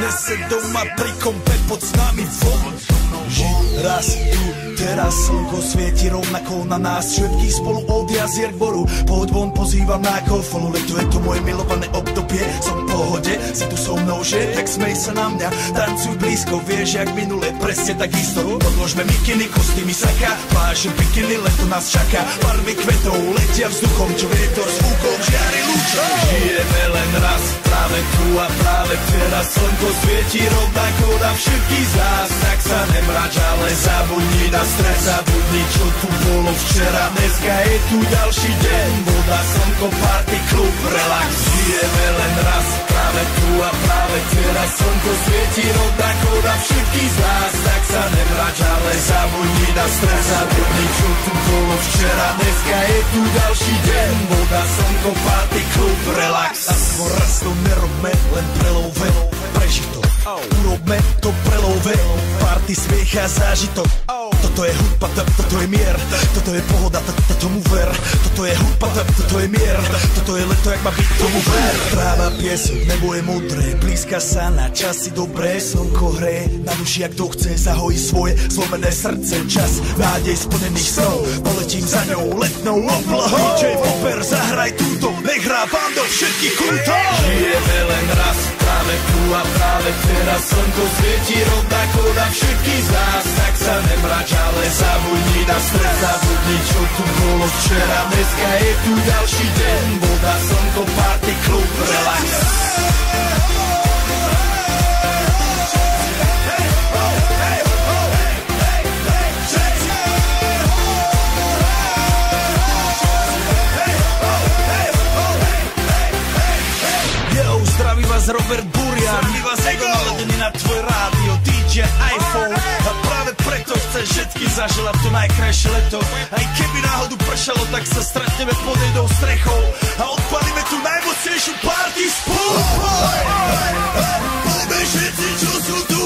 Nese doma pri kompe pod s nami von. Raz tu, teraz slnko svieti rovnako na nás. Všetkých spolu od jazier k boru. Pohoď von, pozývam na golfonu. Leto je to moje milované obdobie. Som v pohode, si tu so mnou, že? Tak smej sa na mňa, tancuj blízko. Vieš, jak minule, presne tak isto. Podložme mikiny, kostýmy saka. Pláže, bikiny, leto nás čaká. Barvy kvetov letia vzduchom, čo vietor s fúkom žiari lúčom. Žijeme len raz, práve tu a práve teraz. Slnko svieti rovnako na všetkých z nás. Tak sa nemrač, ale zabudni na stres, zabudni, čo tu bolo včera. Dneska je tu ďalší deň, voda, slnko, party, klub, relax. Žijeme len raz, práve tu a práve teraz. Slnko svieti rovnako na všetkých z nás. Tak sa nemrač, ale zabudni na stres, zabudni, čo tu bolo včera. Dneska je tu ďalší deň, voda, slnko, party, klub, relax. A skôr raz to nerobme, len prelove, preži to. Urobme to prelove, party, smiech a zážitok. Toto je hudba, toto je mier, toto je pohoda, tomu ver. Toto je hudba, toto je mier, toto je leto, jak má byť, tomu ver. Tráva, piesok, nebo je modré, blízka sa na časy dobré. Slnko hreje na duši, jak to chce, zahojí svoje zlomené srdce. Čas nádej splnených snov, poletím za ňou letnou oblohou. DJ Popper, zahraj túto, nech hrá vám do všetkých kútov. Žijeme len raz, práve tu a práve teraz. Slnko svieti rovnako na všetkých z nás. Tak sa nemrač, ale zabudni na stres, zabudni, čo tu bolo včera. Dneska je tu ďalší deň, voda, slnko, party, klub, relax. Zdraví vás Robert Burian, zdraví vás Ego naladený na tvoj rádio, DJ iPhone. A práve preto chceš všetky zaželať to najkrajšie leto. Aj keby náhodu pršalo, tak sa stretneme pod jednou strechou a odpalíme tú najmocnejšiu party spolu. Poďme všetci, čo sú tu.